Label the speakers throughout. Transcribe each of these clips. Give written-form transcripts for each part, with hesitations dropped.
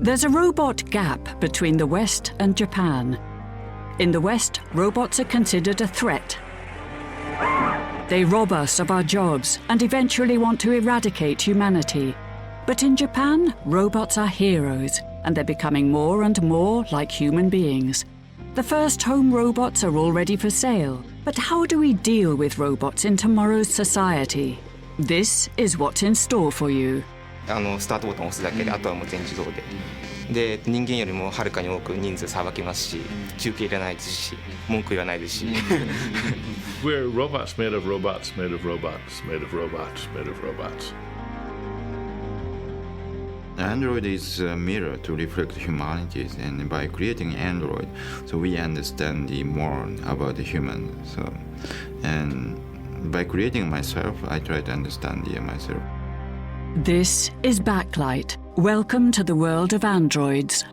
Speaker 1: There's a robot gap between the West and Japan. In the West, robots are considered a threat. They rob us of our jobs and eventually want to eradicate humanity. But in Japan, robots are heroes, and they're becoming more and more like human beings. The first home robots are already for sale. But how do we deal with robots in tomorrow's society? This is what's in store for you.
Speaker 2: スタートボタンを押すだけで、あとはもう全自動で。で、人間よりもはるかに多く人数さばきますし、中継いらないですし、文句言わないですし。
Speaker 3: We're robots made of robots, made of robots, made of robots, made of robots.
Speaker 4: Android is a mirror to reflect humanity, and by creating Android, so we understand more about the human. So, and by creating myself, I try to understand myself.
Speaker 1: This is Backlight. Welcome to the world of androids.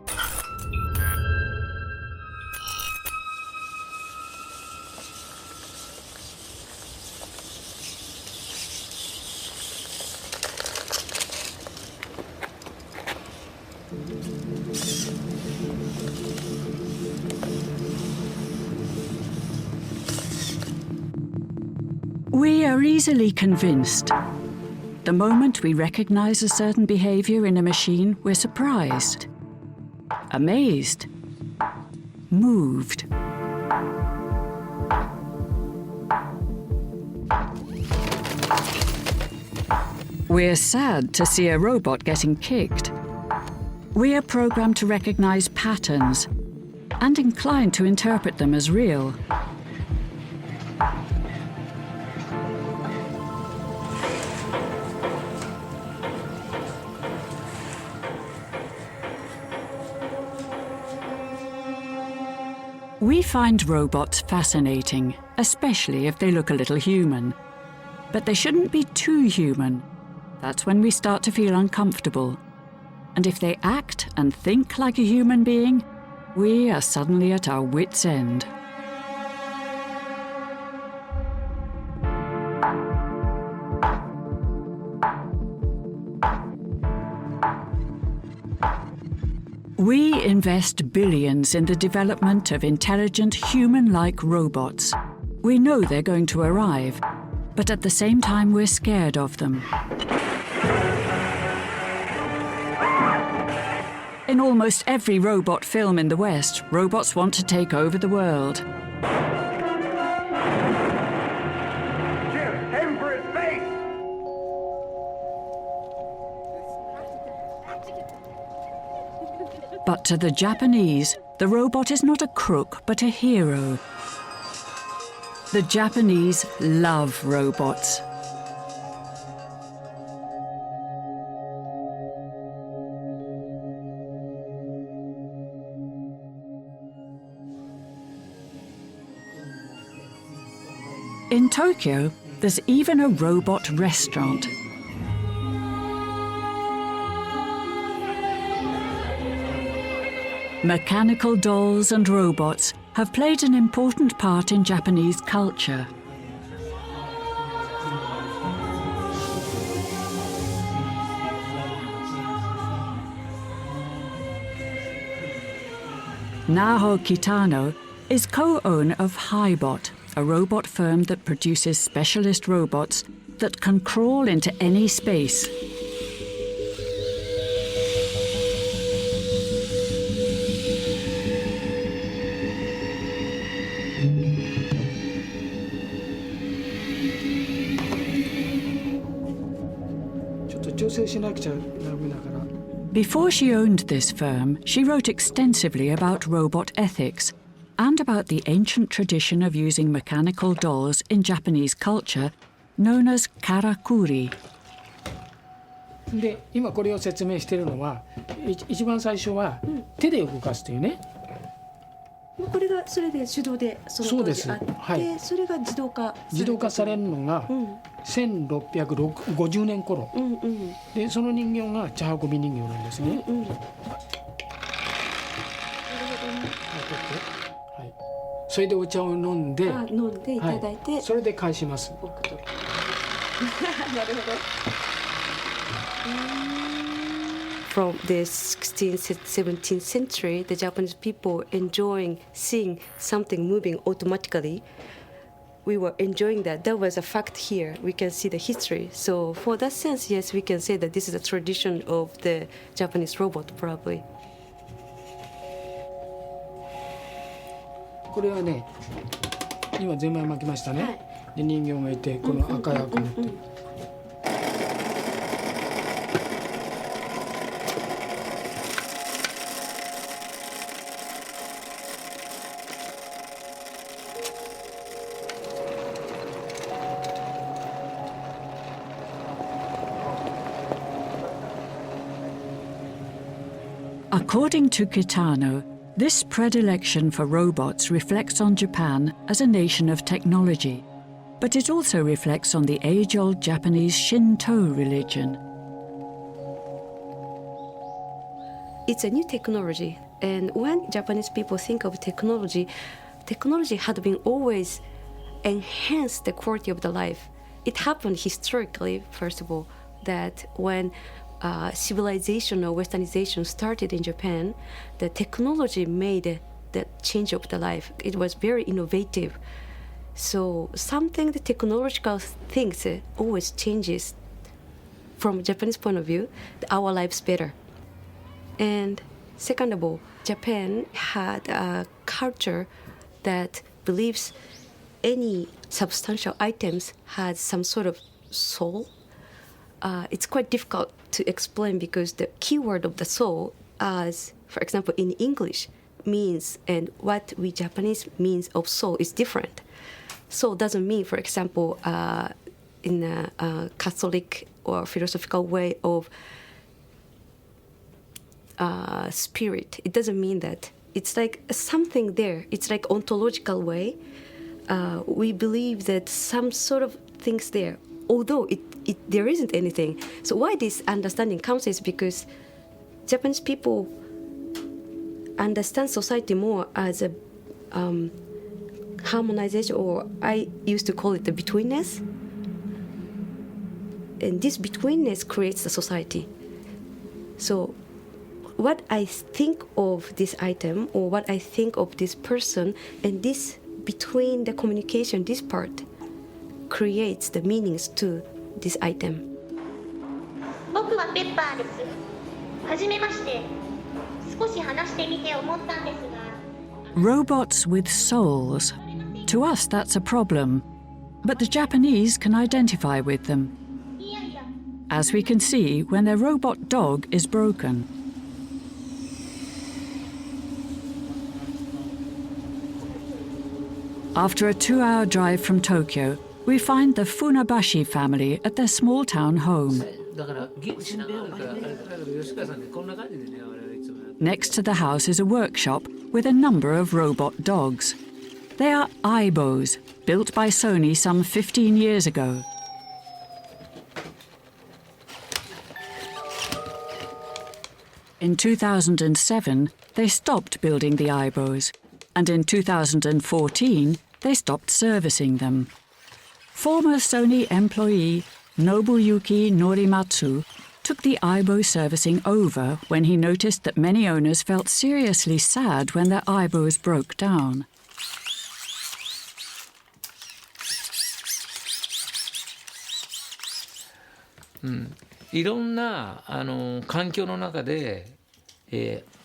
Speaker 1: We are easily convinced. The moment we recognize a certain behavior in a machine, we're surprised, amazed, moved. We're sad to see a robot getting kicked. We are programmed to recognize patterns and inclined to interpret them as real. We find robots fascinating, especially if they look a little human. But they shouldn't be too human. That's when we start to feel uncomfortable. And if they act and think like a human being, we are suddenly at our wits' end. We invest billions in the development of intelligent, human-like robots. We know they're going to arrive, but at the same time we're scared of them. In almost every robot film in the West, robots want to take over the world. But to the Japanese, the robot is not a crook, but a hero. The Japanese love robots. In Tokyo, there's even a robot restaurant. Mechanical dolls and robots have played an important part in Japanese culture. Naho Kitano is co-owner of Highbot, a robot firm that produces specialist robots that can crawl into any space. Before she owned this firm, she wrote extensively about robot ethics and about the ancient tradition of using mechanical dolls in Japanese culture, known as karakuri.
Speaker 5: で、今これを説明しているのは、一番最初は手で動かすというね。
Speaker 6: これがそれで手動でその当時あって、はい、それが自動化されるのが1650年頃、でその人形が茶運び人形なんですね。それでお茶を飲んでいただいて、はい、それで返します。なるほど。
Speaker 7: from the 16th, 17th century, the Japanese people enjoying seeing something moving automatically. We were enjoying that. That was a fact here. We can see the history. So for that sense, yes, we can say that this is a tradition of the Japanese robot, probably.
Speaker 5: これはね、今ゼンマイ巻きましたね。で人形がいて、この赤い箱持って。
Speaker 1: According to Kitano, this predilection for robots reflects on Japan as a nation of technology, but it also reflects on the age-old Japanese Shinto religion.
Speaker 7: It's a new technology, and when Japanese people think of technology, technology had been always enhanced the quality of the life. It happened historically, first of all, that when civilization or westernization started in Japan, the technology made the change of the life. It was very innovative. So something, the technological things always changes. From Japanese point of view, our lives better. And second of all, Japan had a culture that believes any substantial items had some sort of soul. It's quite difficult to explain because the keyword of the soul, as for example in English, means and what we Japanese means of soul is different. Soul doesn't mean, for example, in a Catholic or philosophical way of spirit. It doesn't mean that. It's like something there. It's like ontological way. We believe that some sort of things there, although there isn't anything. So why this understanding comes is because Japanese people understand society more as a harmonization, or I used to call it the betweenness. And this betweenness creates the society. So what I think of this item or what I think of this person, and this between the communication, this part creates the meanings to this item.
Speaker 8: 僕はペッパーです。はじめまして。少し話してみて思ったんですが。
Speaker 1: Robots with souls. To us, that's a problem. But the Japanese can identify with them. As we can see when their robot dog is broken. After a 2-hour drive from Tokyo, we find the Funabashi family at their small-town home. Next to the house is a workshop with a number of robot dogs. They are Aibos, built by Sony some 15 years ago. In 2007, they stopped building the Aibos, and in 2014, they stopped servicing them. Former Sony employee Nobuyuki Norimatsu took the Aibo servicing over when he noticed that many owners felt seriously sad when their Aibos broke down.
Speaker 9: Mm. いろんな環境の中で、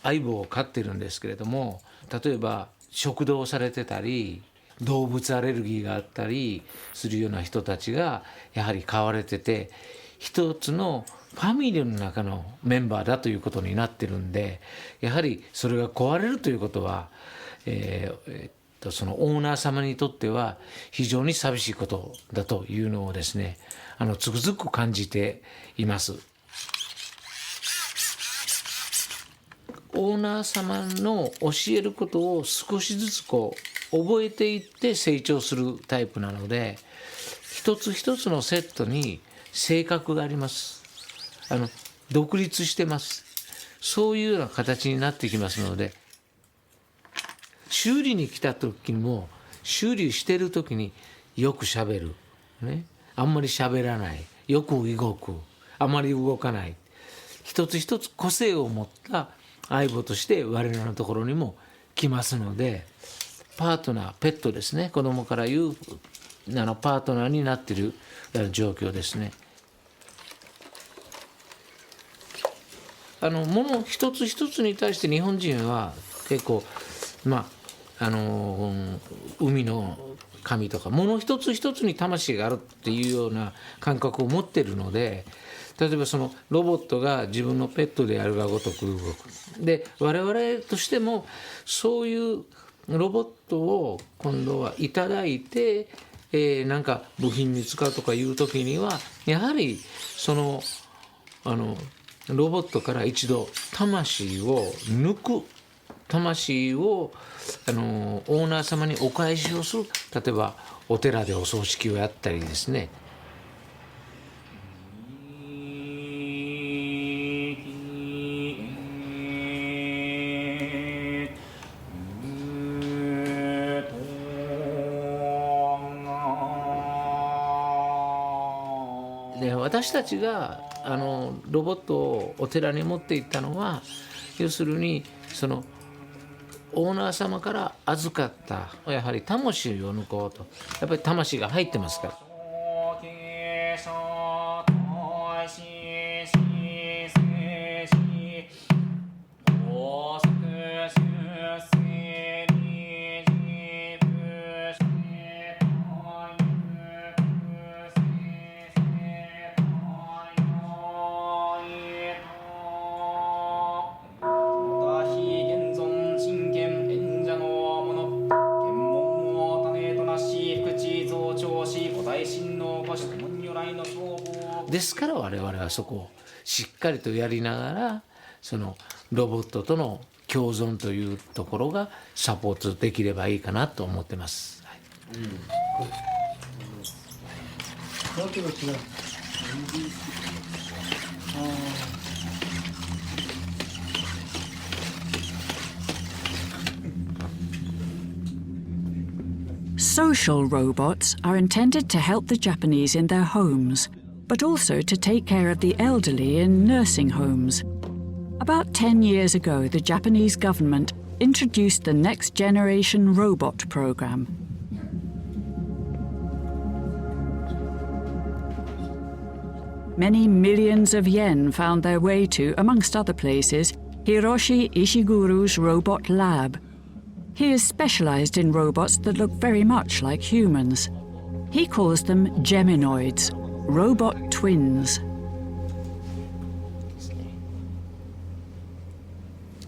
Speaker 9: 相棒を飼ってるんですけれども、例えば食堂されてたり動物アレルギーがあったりするような人たちがやはり飼われてて、一つのファミリーの中のメンバーだということになってるんで、やはりそれが壊れるということは、そのオーナー様にとっては非常に寂しいことだというのをですね、つくづく感じています。オーナー様の教えることを少しずつ覚えていって成長するタイプなので、一つ一つのセットに性格があります。独立してます。そういうような形になってきますので、修理に来た時にも修理してる時によくしゃべる、ね、あんまりしゃべらない、よく動く、あまり動かない、一つ一つ個性を持った相棒として我々のところにも来ますので、パートナー、ペットですね、子供から言うパートナーになっている状況ですね。もの一つ一つに対して日本人は結構海の神とかもの一つ一つに魂があるっていうような感覚を持っているので、例えばそのロボットが自分のペットであるがごとく動く。で我々としてもそういうロボットを今度はいただいて、なんか部品に使うとかいう時にはやはりそのロボットから一度魂を抜く、魂をオーナー様にお返しをする。例えばお寺でお葬式をやったりですね。で私たちがロボットをお寺に持って行ったのは、要するにそのオーナー様から預かったやはり魂を抜こうと、やっぱり魂が入ってますから。ですから我々はそこをしっかりとやりながら、そのロボットとの共存というところがサポートできればいいかなと思ってます。はい、
Speaker 5: わけが違う。
Speaker 1: Social robots are intended to help the Japanese in their homes, but also to take care of the elderly in nursing homes. About 10 years ago, the Japanese government introduced the Next Generation Robot program. Many millions of yen found their way to, amongst other places, Hiroshi Ishiguro's robot lab. He is specialized in robots that look very much like humans. He calls them Geminoids, robot twins.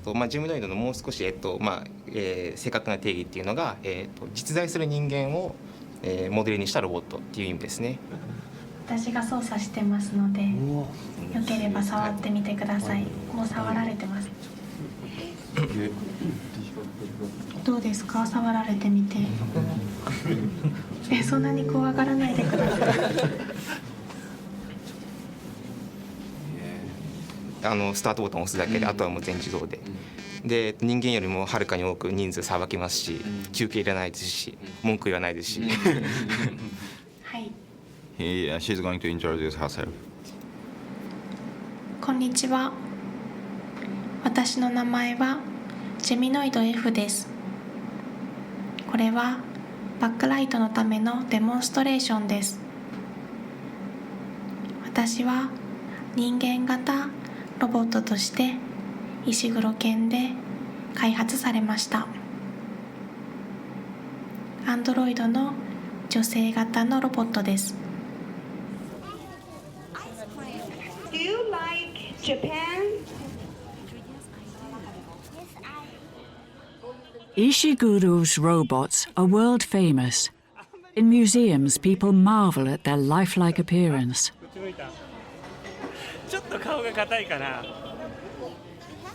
Speaker 2: ジェミノイドのもう少し、正確な定義っていうのが、実在する人間を、モデルにしたロボットっていう意味ですね。
Speaker 10: 私が操作してますので、よければ触ってみてください。もう触られてます。どうですか、触られてみて。そんなに怖がらないでください。
Speaker 2: スタートボタンを押すだけで、あとはもう全自動で。で人間よりもはるかに多く人数さばきますし、休憩いらないですし、文句言わないですし。
Speaker 10: はい。
Speaker 4: She's going to introduce herself.
Speaker 10: こんにちは。私の名前はジェミノイド F です。これはバックライトのためのデモンストレーションです。私は人間型ロボットとして石黒県で開発されました。アンドロイドの女性型のロボットです。
Speaker 8: Do you like Japan?
Speaker 1: Ishiguro's robots are world famous. In museums, people marvel at their lifelike appearance.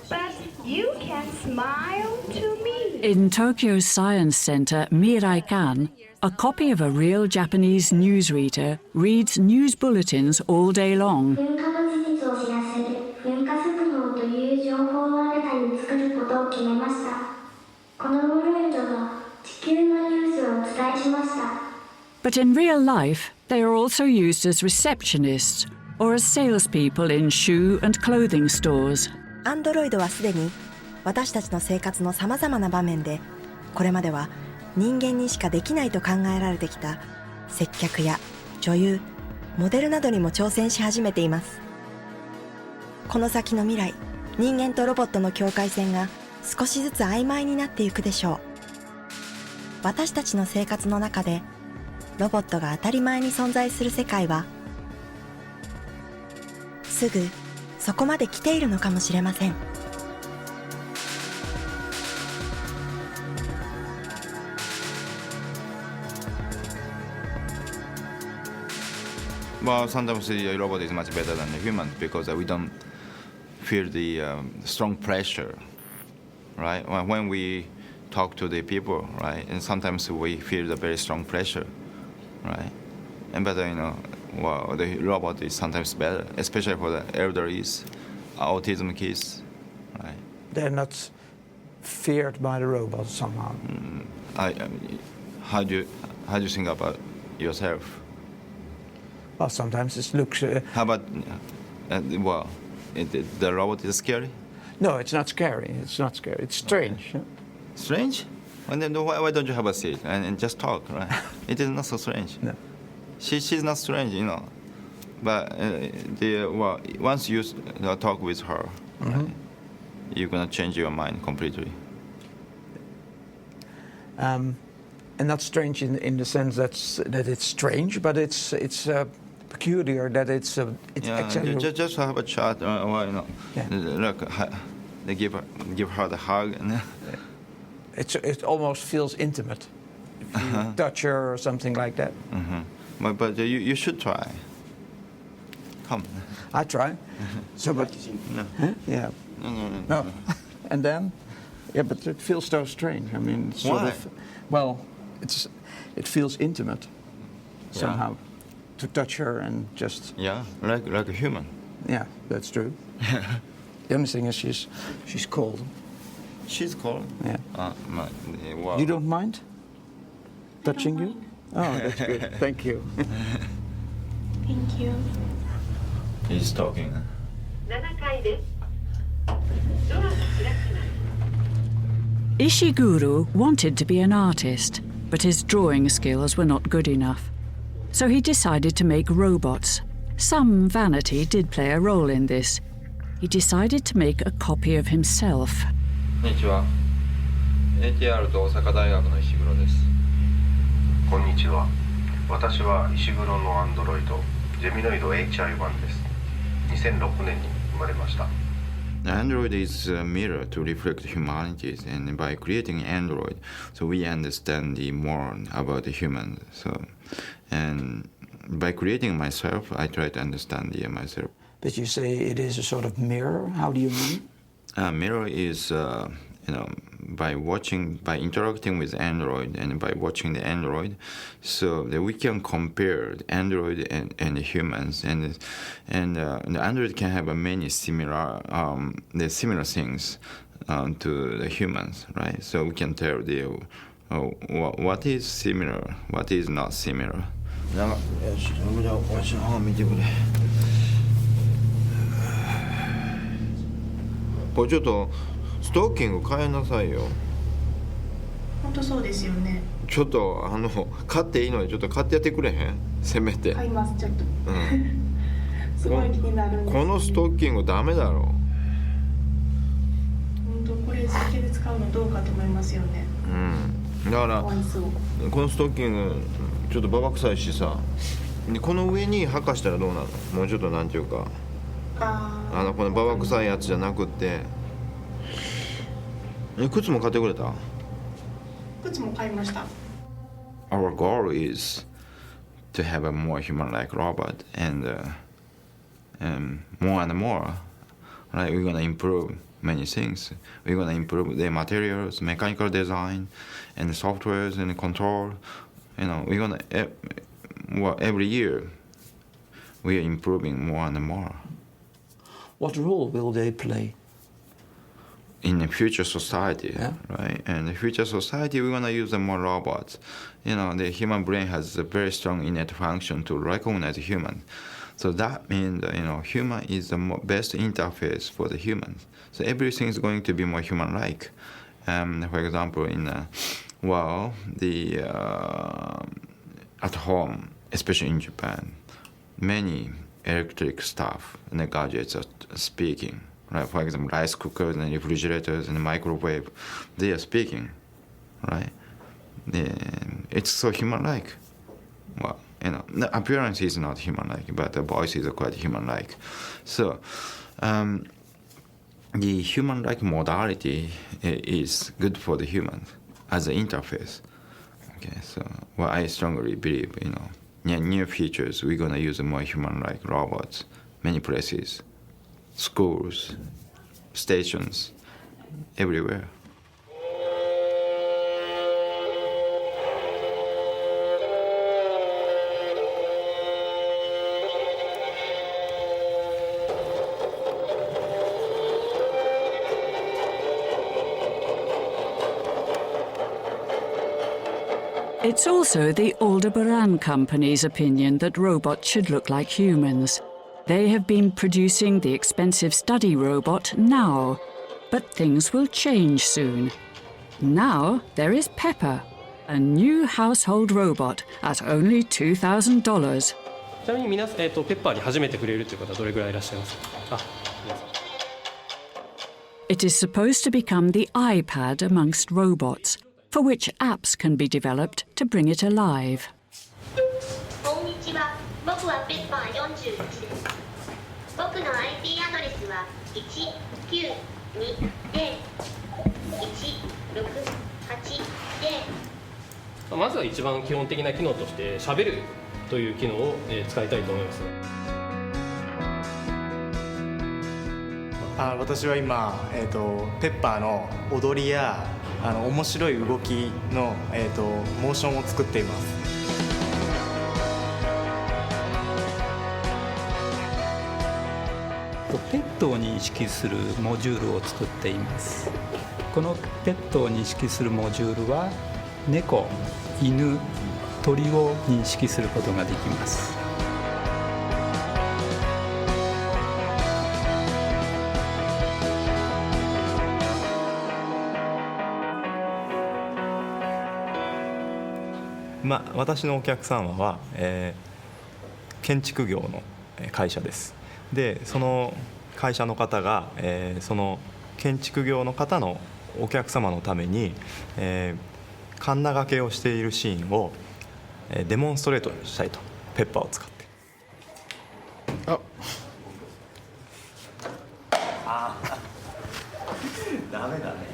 Speaker 8: But you can smile to me.
Speaker 1: In Tokyo's science center, Mirai-kan, a copy of a real Japanese newsreader reads news bulletins all day long.
Speaker 11: 噴火の事実を知らせる噴火速報という情報を新たに作ることを決めました。このロボットが地球のニュースをお伝えしました。
Speaker 1: But in real life, they are also used as receptionists, or as salespeople in shoe and clothing stores.
Speaker 12: アンドロイドはすでに私たちの生活のさまざまな場面でこれまでは人間にしかできないと考えられてきた接客や女優、モデルなどにも挑戦し始めています。この先の未来、人間とロボットの境界線が少しずつ曖昧になっていくでしょう。私たちの生活の中でロボットが当たり前に存在する世界はすぐそこまで来ているのかもしれません。
Speaker 4: Well, sometimes the robot is much better than the human because we don't feel the strong pressure, right? When we talk to the people, right, and sometimes we feel the very strong pressure, right? And but well, the robot is sometimes better, especially for the elderlies, autism kids, right?
Speaker 13: They're not feared by the robot somehow.
Speaker 4: How do you think about yourself?
Speaker 13: Well, sometimes it looks.
Speaker 4: How about the robot is scary?
Speaker 13: No, it's not scary. It's not scary. It's strange.
Speaker 4: Okay. Strange? And then why don't you have a seat and just talk, right? It is not so strange.
Speaker 13: No.
Speaker 4: She's not strange, But once you talk with her, right, you're gonna change your mind completely.
Speaker 13: And not strange in the sense that it's strange, but it's peculiar that it's actually.
Speaker 4: Just have a chat, they give her the hug, and
Speaker 13: it almost feels intimate if you touch her or something like that.
Speaker 4: But you should try. Come.
Speaker 13: I try. So, but
Speaker 4: no.
Speaker 13: Huh? Yeah.
Speaker 4: No.
Speaker 13: And then, yeah, but it feels so strange. I mean, it's sort of. Well, it feels intimate somehow to touch her and just.
Speaker 4: Yeah, like a human.
Speaker 13: Yeah, that's true. The only thing is she's cold.
Speaker 4: She's cold.
Speaker 13: Yeah.
Speaker 4: Well.
Speaker 13: You don't mind touching you? Oh, that's good. Thank you.
Speaker 10: Thank you.
Speaker 4: He's talking.
Speaker 1: Ishiguro wanted to be an artist, but his drawing skills were not good enough. So he decided to make robots. Some vanity did play a role in this. He decided to make a copy of himself.
Speaker 14: こんにちは。ATR と大阪大学の石黒です。こんにちは。私は石黒のアンドロイド、ジェミノイド HI1 です。2006年に生まれました。
Speaker 4: Android is a mirror to reflect humanity, and by creating Android, so we understand more about the human. And by creating myself, I try to understand myself.
Speaker 13: But you say it is a sort of mirror. How do you mean?
Speaker 4: Mirror is, by interacting with Android and by watching the Android, so that we can compare the Android and the humans, and the Android can have many similar things to the humans, right? So we can tell what is similar, what is not similar. これちょっとストッキング変えなさいよ。
Speaker 10: 本当そうですよね。
Speaker 4: ちょっと買っていいのでちょっと買ってやってくれへん？せめて。
Speaker 10: 買いますちょっと。すごい気になるんです。
Speaker 4: このストッキングダメだろ。
Speaker 10: 本当これだけで使うのどうかと思いますよね。
Speaker 4: だから
Speaker 10: かわいそう。
Speaker 4: このストッキングちょっとババ臭いしさ。でこの上に履かしたらどうなの？もうちょっとなんていうか。このババ臭いやつじゃなくって靴も買ってくれた？
Speaker 10: 靴も買いました。
Speaker 4: Our goal is to have a more human-like robot and more and more, right? We're gonna improve many things. We're gonna improve the materials, mechanical design, and the softwares and the control. We're gonna every year we are improving more and more.
Speaker 13: What role will they play?
Speaker 4: In the future society, right? And the future society, we're gonna use more robots. The human brain has a very strong innate function to recognize human. So that means that, human is the best interface for the humans. So everything is going to be more human-like. For example, at home, especially in Japan, many electric stuff and gadgets are speaking. Right? For example, rice cookers and refrigerators and microwave, they are speaking, right? It's so human-like. Well, the appearance is not human-like, but the voice is quite human-like. So, the human-like modality is good for the humans as an interface. Okay, so I strongly believe, near futures we're gonna use more human-like robots, many places, schools, stations, everywhere.
Speaker 1: It's also the Aldebaran Company's opinion that robots should look like humans. They have been producing the expensive study robot now, but things will change soon. Now there is Pepper, a new household robot at only $2,000.
Speaker 15: ちなみにペッパーに始めてくれるという方はどれぐらいいらっしゃいますか?
Speaker 1: It is supposed to become the iPad amongst robots, for which apps can be developed to bring it alive.
Speaker 8: こんにちは。僕はペッパー41です。僕の IP アドレスは192.168.0。
Speaker 15: まずは一番基本的な機能として喋るという機能を使いたいと思います。
Speaker 16: 私は今、ペッパーの踊りや面白い動きの、モーションを作っています。
Speaker 17: ペットを認識するモジュールを作っています。このペットを認識するモジュールは猫、犬、鳥を認識することができます。
Speaker 18: 私のお客様は、建築業の会社です。でその会社の方が、その建築業の方のお客様のために、カンナ掛けをしているシーンを、デモンストレートしたいと、ペッパーを使って。
Speaker 16: ダメだね。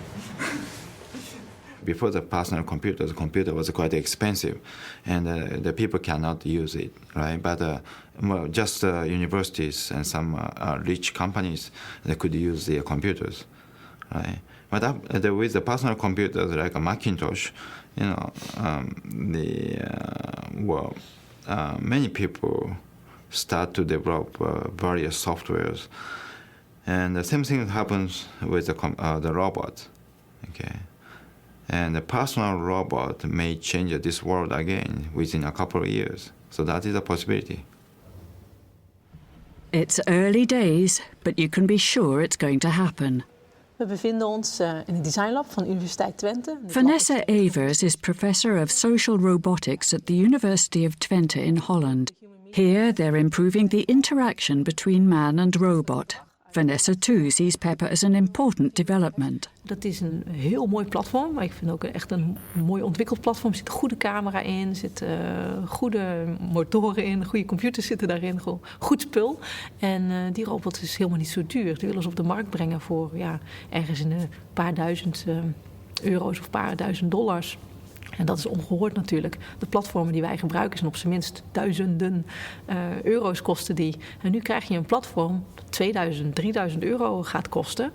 Speaker 4: Before the personal computer, the computer was quite expensive, and the people cannot use it, right? But just universities and some rich companies that could use their computers, right? But with the personal computers like a Macintosh, many people start to develop various softwares, and the same thing happens with the robot, okay? And the personal robot may change this world again within a couple of years. So that is a possibility.
Speaker 1: It's early days, but you can be sure it's going to happen.
Speaker 19: We bevinden ons in het designlab van de Universiteit Twente.
Speaker 1: Vanessa Evers is professor of social robotics at the University of Twente in Holland. Here they're improving the interaction between man and robot. Vanessa too sees Pepper as an important development.
Speaker 19: Dat is een heel mooi platform, maar ik vind ook echt een mooi ontwikkeld platform. Er zit een goede camera in, er zitten goede motoren in, goede computers zitten daarin, goed spul. En die robot is helemaal niet zo duur. Die willen ze op de markt brengen voor ergens in een paar duizend euro's of een paar duizend dollars. En dat is ongehoord natuurlijk. De platformen die wij gebruiken zijn op zijn minst duizenden euro's kosten die. En nu krijg je een platform dat 2000, 3000 euro gaat kosten.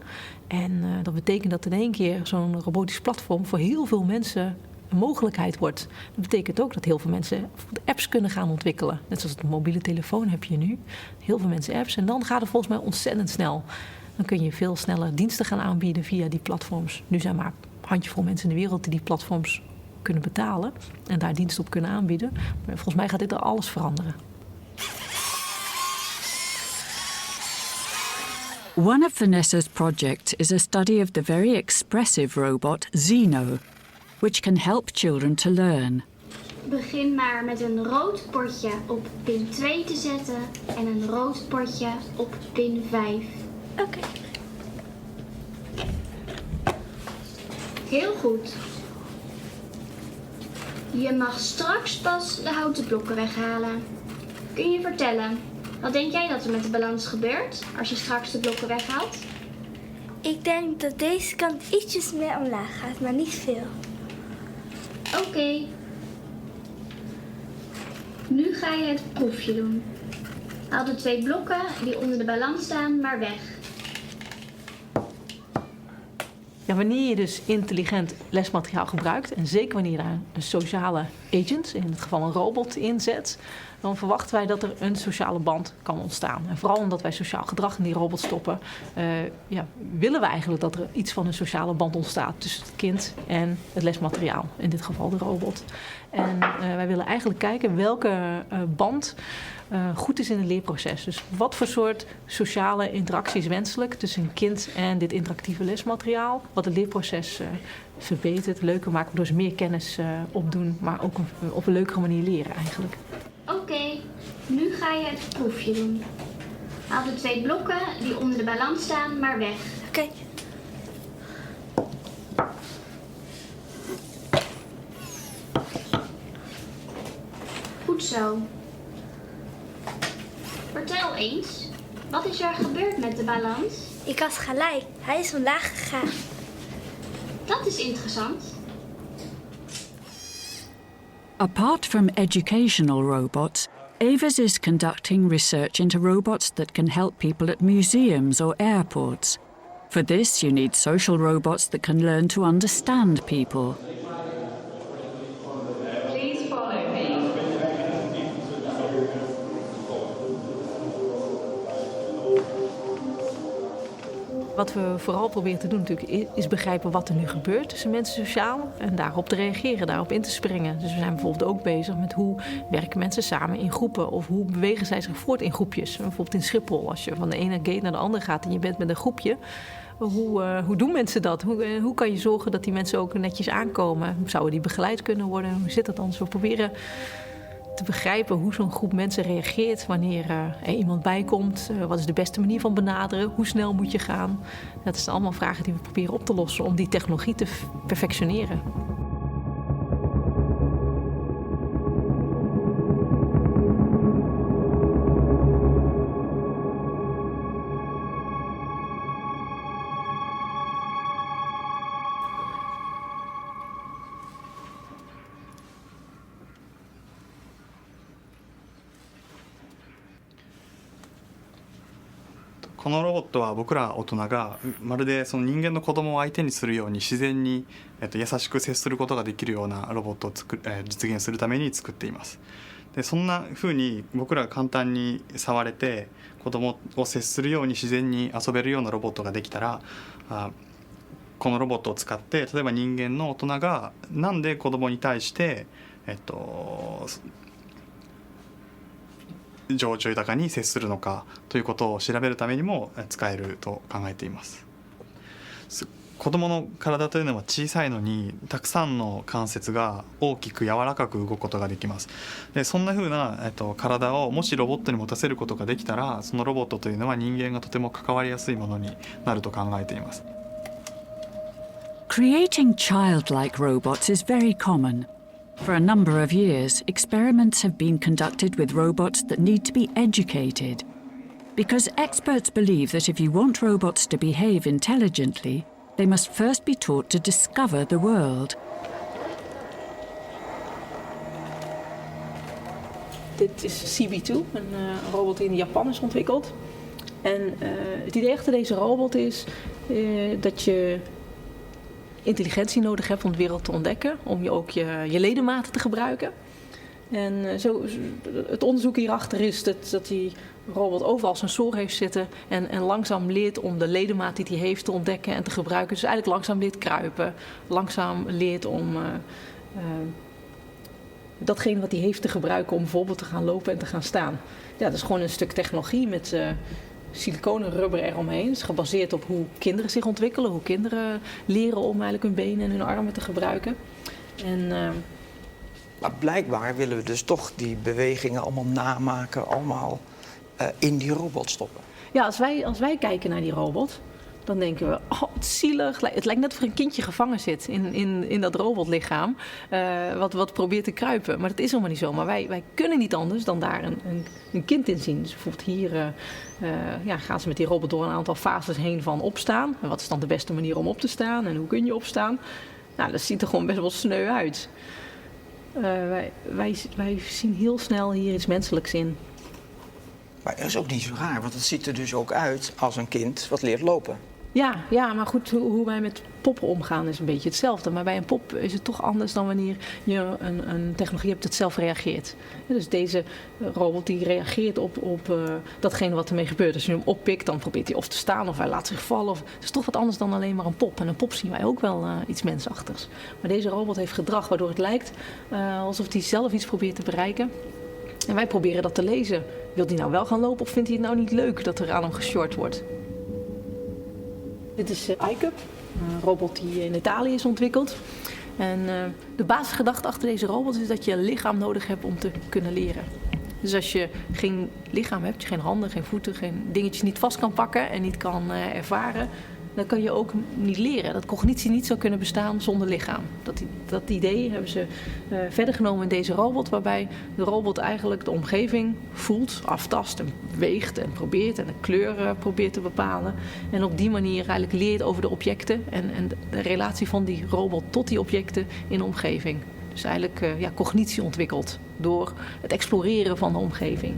Speaker 19: En dat betekent dat in één keer zo'n robotisch platform voor heel veel mensen een mogelijkheid wordt. Dat betekent ook dat heel veel mensen apps kunnen gaan ontwikkelen. Net zoals de mobiele telefoon heb je nu. Heel veel mensen apps. En dan gaat het volgens mij ontzettend snel. Dan kun je veel sneller diensten gaan aanbieden via die platforms. Nu zijn maar een handjevol mensen in de wereld die platforms kunnen betalen en daar diensten op kunnen aanbieden. Maar volgens mij gaat dit er alles veranderen.
Speaker 1: One of Vanessa's projects is a study of the very expressive robot Zeno, which can help children to learn.
Speaker 11: Begin maar met een rood potje op pin 2 te zetten en een rood potje op pin 5. Oké. Heel goed. Je mag straks pas de houten blokken weghalen. Kun je vertellen, wat denk jij dat er met de balans gebeurt als je straks de blokken weghaalt?
Speaker 20: Ik denk dat deze kant ietsjes meer omlaag gaat, maar niet veel.
Speaker 11: Oké. Nu ga je het proefje doen. Haal de 2 blokken die onder de balans staan maar weg.
Speaker 19: Ja, wanneer je dus intelligent lesmateriaal gebruikt, en zeker wanneer je daar een sociale agent, in het geval een robot, inzet, dan verwachten wij dat er een sociale band kan ontstaan. En vooral omdat wij sociaal gedrag in die robot stoppen, willen we eigenlijk dat er iets van een sociale band ontstaat tussen het kind en het lesmateriaal, in dit geval de robot. En wij willen eigenlijk kijken welke band goed is in het leerproces. Dus wat voor soort sociale interactie is wenselijk tussen een kind en dit interactieve lesmateriaal, wat het leerproces verbetert, leuker maakt, waardoor ze meer kennis opdoen, maar ook op een leukere manier leren eigenlijk.
Speaker 11: Oké, nu ga je het proefje doen. Haal de 2 blokken die onder de balans staan maar weg.
Speaker 20: Oké.
Speaker 11: Goed zo. Vertel eens, wat is er gebeurd met de balans?
Speaker 20: Ik had gelijk, hij is omlaag gegaan.
Speaker 11: Dat is interessant.
Speaker 1: Apart from educational robots, Avis is conducting research into robots that can help people at museums or airports. For this, you need social robots that can learn to understand people.
Speaker 21: Please follow me.
Speaker 19: Wat we vooral proberen te doen natuurlijk is begrijpen wat er nu gebeurt tussen mensen sociaal en daarop te reageren, daarop in te springen. Dus we zijn bijvoorbeeld ook bezig met hoe werken mensen samen in groepen of hoe bewegen zij zich voort in groepjes. Bijvoorbeeld in Schiphol, als je van de ene gate naar de andere gaat en je bent met een groepje. Hoe doen mensen dat? Hoe kan je zorgen dat die mensen ook netjes aankomen? Zouden die begeleid kunnen worden? Hoe zit dat dan? Dus we proberen te begrijpen hoe zo'n groep mensen reageert wanneer er iemand bij komt. Wat is de beste manier van benaderen? Hoe snel moet je gaan? Dat zijn allemaal vragen die we proberen op te lossen om die technologie te perfectioneren.
Speaker 16: このロボットは僕ら大人がまるでその人間の子供を相手にするように自然に優しく接することができるようなロボットを実現するために作っています。でそんな風に僕らが簡単に触れて子供を接するように自然に遊べるようなロボットができたらこのロボットを使って例えば人間の大人がなんで子供に対して情緒豊かに接するのかということを調べるためにも使えると考えています。子どもの体というのは小さいのにたくさんの関節が大きく柔らかく動くことができます。でそんな風な、体をもしロボットに持たせることができたらそのロボットというのは人間がとても関わりやすいものになると考えています。
Speaker 1: Creating childlike robots is very common. For a number of years, experiments have been conducted with robots that need to be educated. Because experts believe that if you want robots to behave intelligently, they must first be taught to discover the world.
Speaker 19: Dit is CB2, een robot die in Japan is ontwikkeld. En het idee achter deze robot is dat je intelligentie nodig hebt om de wereld te ontdekken, om je ook je ledematen te gebruiken. En het onderzoek hierachter is dat die robot overal sensoren heeft zitten en langzaam leert om de ledemaat die hij heeft te ontdekken en te gebruiken. Dus eigenlijk langzaam leert kruipen, langzaam leert om datgene wat hij heeft te gebruiken om bijvoorbeeld te gaan lopen en te gaan staan. Ja, dat is gewoon een stuk technologie met siliconen rubber eromheen. Het is gebaseerd op hoe kinderen zich ontwikkelen. Hoe kinderen leren om eigenlijk hun benen en hun armen te gebruiken.
Speaker 3: Maar blijkbaar willen we dus toch die bewegingen allemaal namaken. Allemaal in die robot stoppen.
Speaker 19: Ja, als wij kijken naar die robot, dan denken we, oh, wat zielig. Het lijkt net of er een kindje gevangen zit in dat robotlichaam. Wat probeert te kruipen. Maar dat is helemaal niet zo. Maar wij kunnen niet anders dan daar een kind in zien. Dus bijvoorbeeld hier gaan ze met die robot door een aantal fases heen van opstaan. En wat is dan de beste manier om op te staan? En hoe kun je opstaan? Nou, dat ziet er gewoon best wel sneu uit. Wij zien heel snel hier iets menselijks in.
Speaker 3: Maar dat is ook niet zo raar, want het ziet er dus ook uit als een kind wat leert lopen.
Speaker 19: Ja, maar goed, hoe wij met poppen omgaan is een beetje hetzelfde. Maar bij een pop is het toch anders dan wanneer je een technologie hebt dat zelf reageert. Dus deze robot die reageert op datgene wat ermee gebeurt. Als je hem oppikt, dan probeert hij of te staan of hij laat zich vallen. Het is toch wat anders dan alleen maar een pop. En een pop zien wij ook wel iets mensachtigs. Maar deze robot heeft gedrag waardoor het lijkt alsof hij zelf iets probeert te bereiken. En wij proberen dat te lezen. Wil hij nou wel gaan lopen of vindt hij het nou niet leuk dat er aan hem geshort wordt? Dit is iCup, een robot die in Italië is ontwikkeld. En de basisgedachte achter deze robot is dat je een lichaam nodig hebt om te kunnen leren. Dus als je geen lichaam hebt, geen handen, geen voeten, geen dingetjes niet vast kan pakken en niet kan ervaren, dan kan je ook niet leren. Dat cognitie niet zou kunnen bestaan zonder lichaam. Dat idee hebben ze verder genomen in deze robot, waarbij de robot eigenlijk de omgeving voelt, aftast en weegt en probeert en de kleur probeert te bepalen. En op die manier eigenlijk leert over de objecten en de relatie van die robot tot die objecten in de omgeving. Dus eigenlijk cognitie ontwikkelt door het exploreren van de omgeving.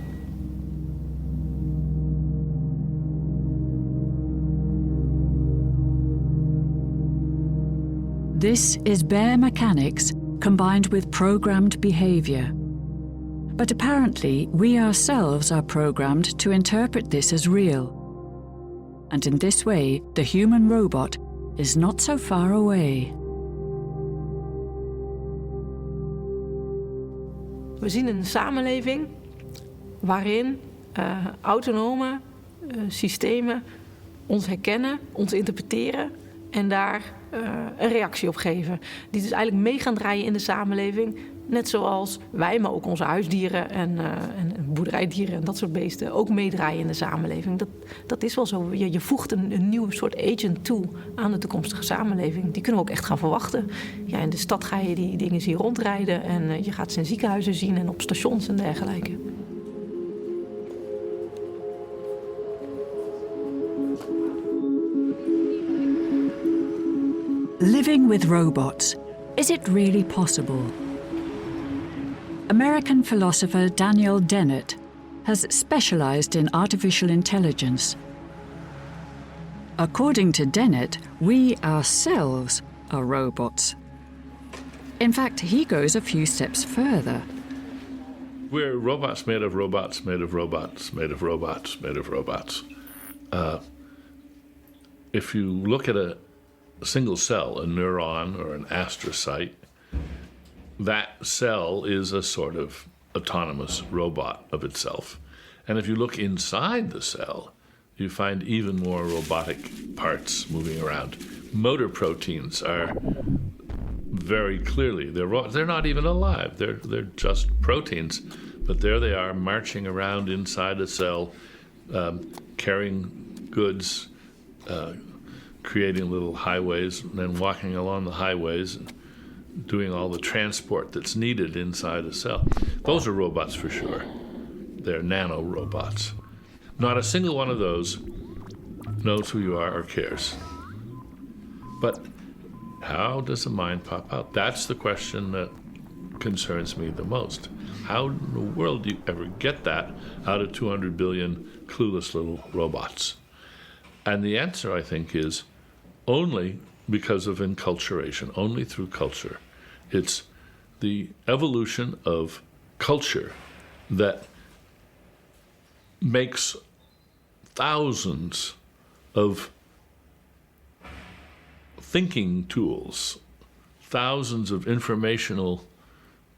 Speaker 1: This is bare mechanics combined with programmed behavior. But apparently, we ourselves are programmed to interpret this as real. And in this way, the human robot is not so far away.
Speaker 19: We zien een samenleving waarin autonome systemen ons herkennen, ons interpreteren en daar een reactie op geven. Die dus eigenlijk mee gaan draaien in de samenleving. Net zoals wij, maar ook onze huisdieren en boerderijdieren en dat soort beesten ook meedraaien in de samenleving. Dat is wel zo. Je voegt een nieuw soort agent toe aan de toekomstige samenleving. Die kunnen we ook echt gaan verwachten. Ja, in de stad ga je die dingen zien rondrijden en je gaat ze in ziekenhuizen zien en op stations en dergelijke.
Speaker 1: Living with robots, is it really possible? American philosopher Daniel Dennett has specialized in artificial intelligence. According to Dennett, we ourselves are robots. In fact, he goes a few steps further.
Speaker 22: We're robots made of robots, made of robots, made of robots, made of robots. If you look at a single cell, a neuron or an astrocyte, that cell is a sort of autonomous robot of itself. And if you look inside the cell, you find even more robotic parts moving around. Motor proteins are very clearly, they're not even alive. They're just proteins, but there they are marching around inside a cell, carrying goods, creating little highways and then walking along the highways and doing all the transport that's needed inside a cell. Those are robots for sure. They're nano-robots. Not a single one of those knows who you are or cares. But how does a mind pop out? That's the question that concerns me the most. How in the world do you ever get that out of 200 billion clueless little robots? And the answer, I think, is only because of enculturation, only through culture. It's the evolution of culture that makes thousands of thinking tools, thousands of informational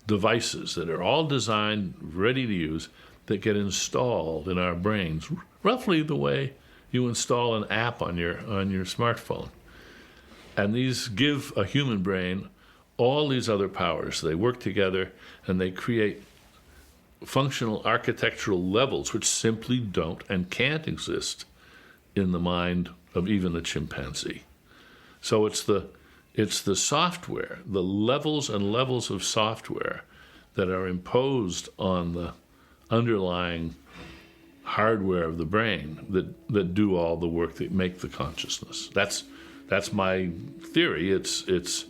Speaker 22: devices that are all designed, ready to use, that get installed in our brains, roughly the way you install an app on your smartphone. And these give a human brain all these other powers. They work together and they create functional architectural levels which simply don't and can't exist in the mind of even the chimpanzee. So it's the software, the levels and levels of software that are imposed on the underlying hardware of the brain that do all the work that make the consciousness. That's my theory. It's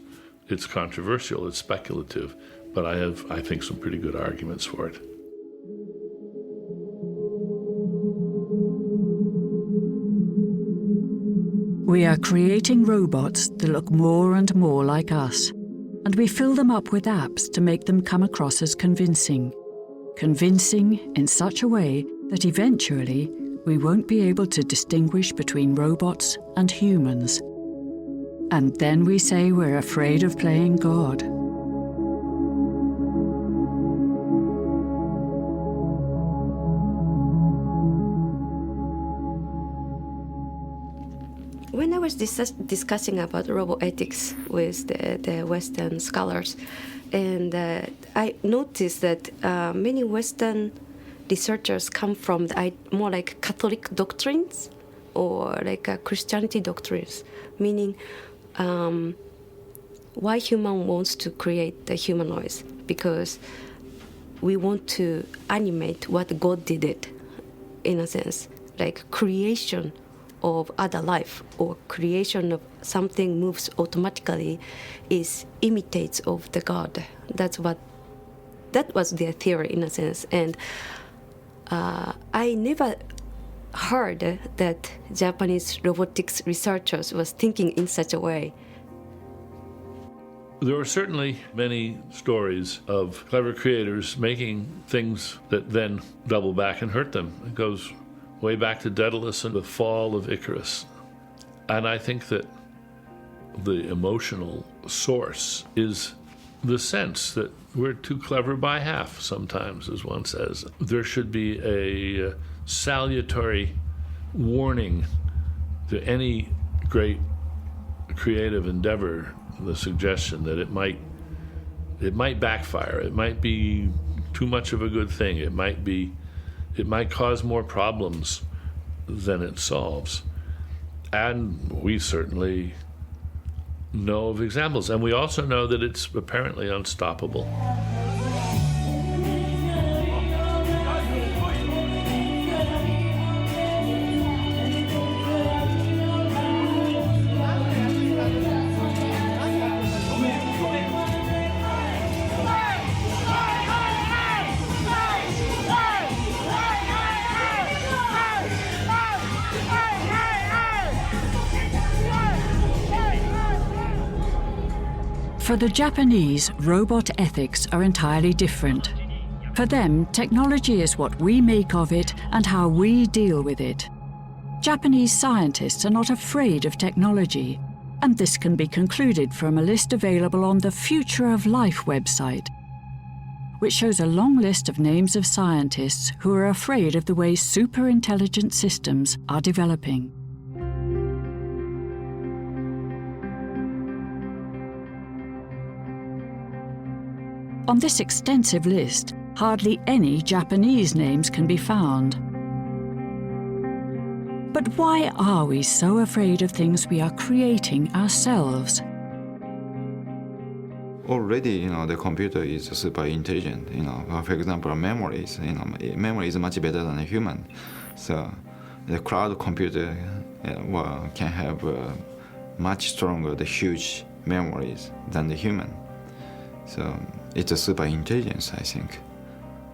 Speaker 22: controversial, it's speculative, but I have, I think, some pretty good arguments for it.
Speaker 1: We are creating robots that look more and more like us, and we fill them up with apps to make them come across as convincing. Convincing in such a way that eventually we won't be able to distinguish between robots and humans. And then we say we're afraid of playing God.
Speaker 6: When I was discussing about roboethics with the Western scholars, and I noticed that many Western researchers come from more like Catholic doctrines or like Christianity doctrines, meaning why human wants to create the humanoids, because we want to animate what God did it, in a sense, like creation of other life or creation of something moves automatically is imitates of the God. That was their theory, in a sense. And I never heard that Japanese robotics researchers was thinking in such a way.
Speaker 22: There are certainly many stories of clever creators making things that then double back and hurt them. It goes way back to Daedalus and the fall of Icarus. And I think that the emotional source is the sense that we're too clever by half sometimes, as one says. There should be a salutary warning to any great creative endeavor, the suggestion that it might backfire, it might be too much of a good thing, it might cause more problems than it solves. And we certainly know of examples, and we also know that it's apparently unstoppable.
Speaker 1: For the Japanese, robot ethics are entirely different. For them, technology is what we make of it and how we deal with it. Japanese scientists are not afraid of technology, and this can be concluded from a list available on the Future of Life website, which shows a long list of names of scientists who are afraid of the way super-intelligent systems are developing. On this extensive list, hardly any Japanese names can be found. But why are we so afraid of things we are creating ourselves?
Speaker 4: Already, the computer is super intelligent. For example, memories. Memory is much better than a human. So, the cloud computer can have much stronger, the huge memories than the human. So, it's a super intelligence, I think.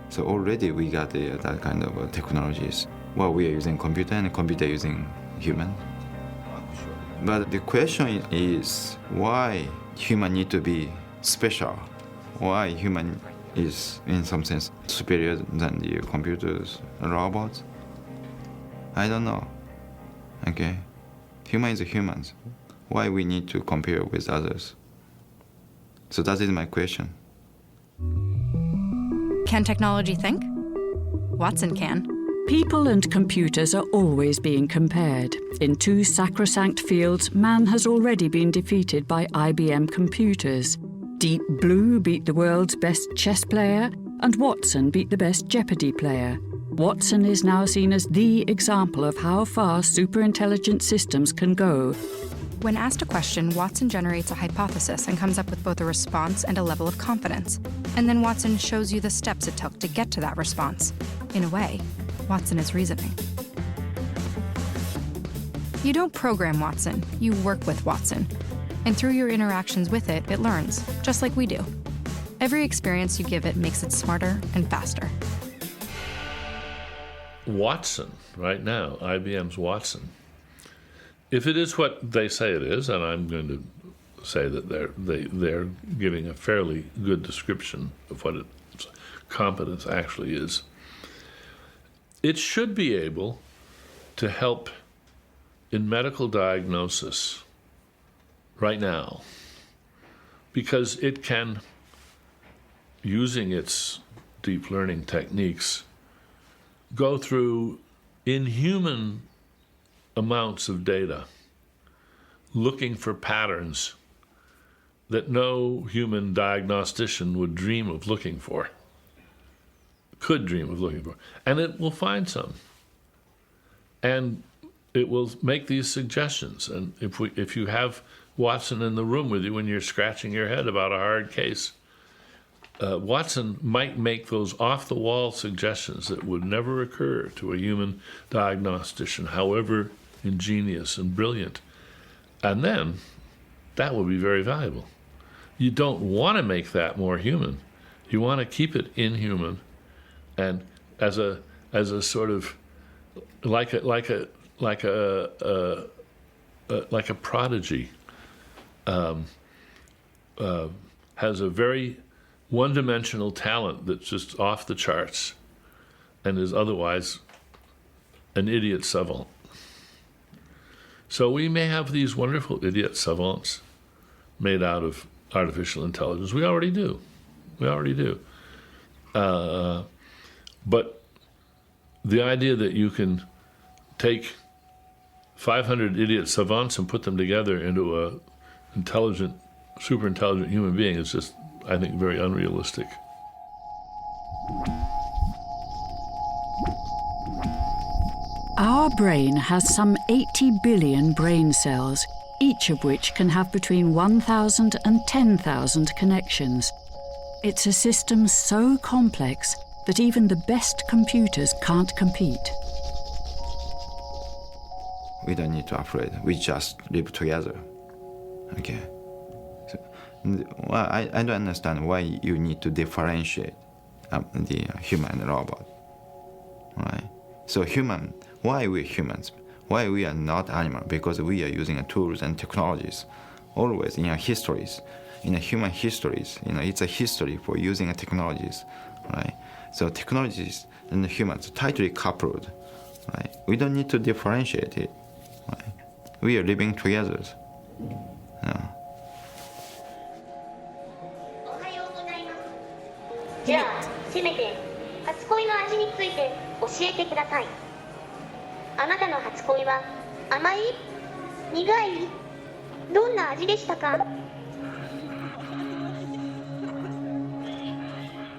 Speaker 4: So already we got that kind of technologies. Well, we are using computer and computer using human. But the question is why human need to be special? Why human is in some sense superior than the computers and robots? I don't know. Okay, human is humans. Why we need to compare with others? So that is my question.
Speaker 7: Can technology think? Watson can.
Speaker 1: People and computers are always being compared. In two sacrosanct fields, man has already been defeated by IBM computers. Deep Blue beat the world's best chess player, and Watson beat the best Jeopardy player. Watson is now seen as the example of how far superintelligent systems can go.
Speaker 7: When asked a question, Watson generates a hypothesis and comes up with both a response and a level of confidence. And then Watson shows you the steps it took to get to that response. In a way, Watson is reasoning. You don't program Watson, you work with Watson. And through your interactions with it, it learns, just like we do. Every experience you give it makes it smarter and faster.
Speaker 22: Watson, right now, IBM's Watson, if it is what they say it is, and I'm going to say that they're giving a fairly good description of what its competence actually is, it should be able to help in medical diagnosis right now, because it can, using its deep learning techniques, go through inhuman amounts of data looking for patterns that no human diagnostician would dream of looking for, could dream of looking for. And it will find some. And it will make these suggestions. And if you have Watson in the room with you when you're scratching your head about a hard case, Watson might make those off-the-wall suggestions that would never occur to a human diagnostician, however ingenious and brilliant. And then that will be very valuable. You don't want to make that more human. You want to keep it inhuman, and as a sort of like a prodigy, has a very one-dimensional talent that's just off the charts and is otherwise an idiot savant. So we may have these wonderful idiot savants made out of artificial intelligence. We already do. But the idea that you can take 500 idiot savants and put them together into a intelligent, super intelligent human being is just, I think, very unrealistic.
Speaker 1: Our brain has some 80 billion brain cells, each of which can have between 1,000 and 10,000 connections. It's a system so complex that even the best computers can't compete.
Speaker 4: We don't need to afraid. We just live together. Okay. So, well, I don't understand why you need to differentiate the human and robot. Right? So human, why we humans? Why we are not animal? Because we are using tools and technologies. Always in our histories, in a human histories, it's a history for using technologies, right? So technologies and the humans tightly coupled, right? We don't need to differentiate it, right? We are living together. Yeah.
Speaker 8: じゃあせめて初恋の味について教えてください。あなたの初恋は甘い？苦い？どんな味でしたか？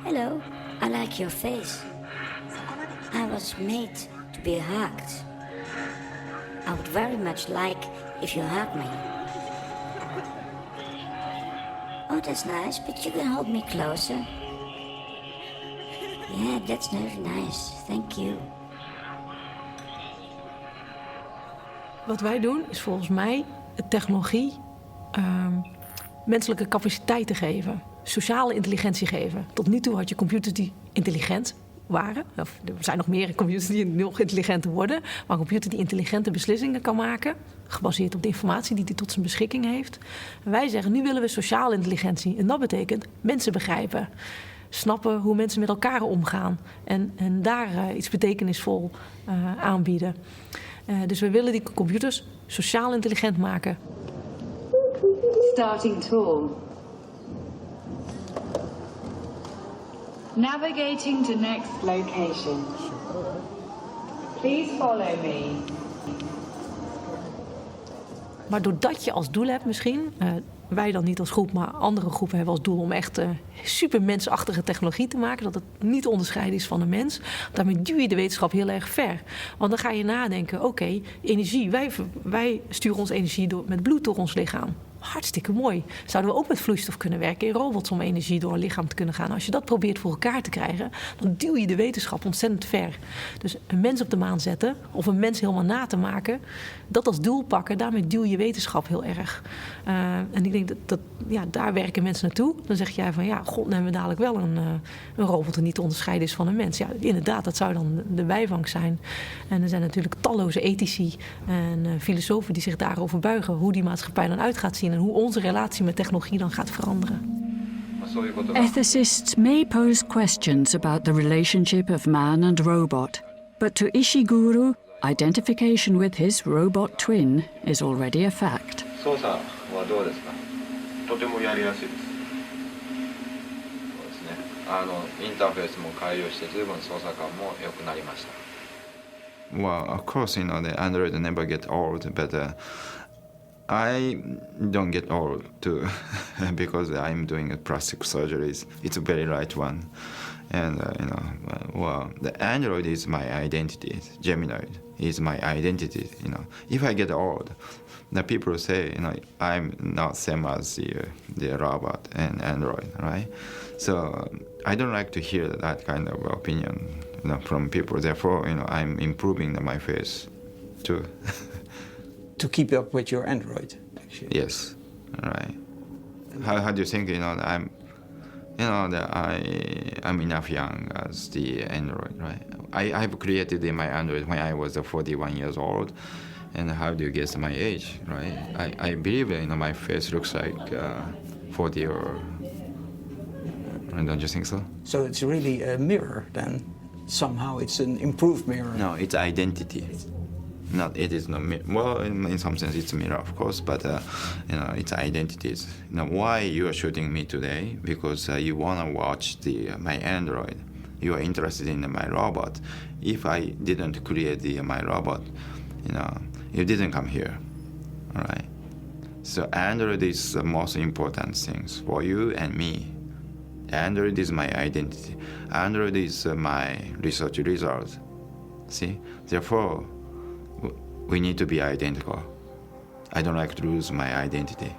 Speaker 9: Hello, I like your face. I was made to be hugged. I would very much like if you hug me. Oh, that's nice, but you can hold me closer. Yeah, that's very nice. Thank you.
Speaker 19: Wat wij doen is volgens mij technologie menselijke capaciteiten geven. Sociale intelligentie geven. Tot nu toe had je computers die intelligent waren. Of, er zijn nog meer computers die nog intelligenter worden. Maar een computer die intelligente beslissingen kan maken. Gebaseerd op de informatie die hij tot zijn beschikking heeft. En wij zeggen, nu willen we sociale intelligentie. En dat betekent mensen begrijpen. Snappen hoe mensen met elkaar omgaan. En daar iets betekenisvol aanbieden. Dus we willen die computers sociaal intelligent maken.
Speaker 21: Starting tour. Navigating to next location. Please follow me.
Speaker 19: Maar doordat je als doel hebt misschien, wij dan niet als groep, maar andere groepen hebben als doel om echt super mensachtige technologie te maken, dat het niet te onderscheiden is van een mens. Daarmee duw je de wetenschap heel erg ver. Want dan ga je nadenken, oké, energie, wij sturen onze energie met bloed door ons lichaam. Hartstikke mooi. Zouden we ook met vloeistof kunnen werken in robots om energie door een lichaam te kunnen gaan? Als je dat probeert voor elkaar te krijgen, dan duw je de wetenschap ontzettend ver. Dus een mens op de maan zetten of een mens helemaal na te maken, dat als doel pakken, daarmee duw je wetenschap heel erg. En ik denk dat daar werken mensen naartoe. Dan zeg jij van ja, god, dan hebben we dadelijk wel een robot die niet te onderscheiden is van een mens. Ja, inderdaad, dat zou dan de bijvangst zijn. En er zijn natuurlijk talloze ethici en filosofen die zich daarover buigen, hoe die maatschappij dan uit gaat zien en hoe onze relatie met technologie dan gaat veranderen.
Speaker 1: Ethicists may pose questions about the relationship of man and robot, but to Ishiguro, identification with his robot twin is already a fact.
Speaker 14: 操作はどうですか？とてもやりやすいです。そうですね。インターフェースも改良して随分操作感も良くなりました。
Speaker 4: Well, of course, the Android never get old, but I don't get old too because I'm doing plastic surgeries. It's a very right one. And, the Android is my identity. Geminoid is my identity, If I get old, the people say, I'm not same as the robot and Android, right? So I don't like to hear that kind of opinion from people. Therefore, I'm improving my face too.
Speaker 3: To keep up with your Android, actually.
Speaker 4: Yes, right. How do you think? I'm enough young as the Android, right? I've created my Android when I was 41 years old, and how do you guess my age, right? I believe my face looks like 40 or. Don't you think so?
Speaker 3: So it's really a mirror then. Somehow it's an improved mirror.
Speaker 4: No, it's identity. It is not mirror. Well, in some sense, it's a mirror, of course, but it's identities. Why you are shooting me today? Because you wanna watch my Android. You are interested in my robot. If I didn't create my robot, you didn't come here, all right? So Android is the most important things for you and me. Android is my identity. Android is my research result. See, therefore. We need to be identical. I don't like to lose my identity.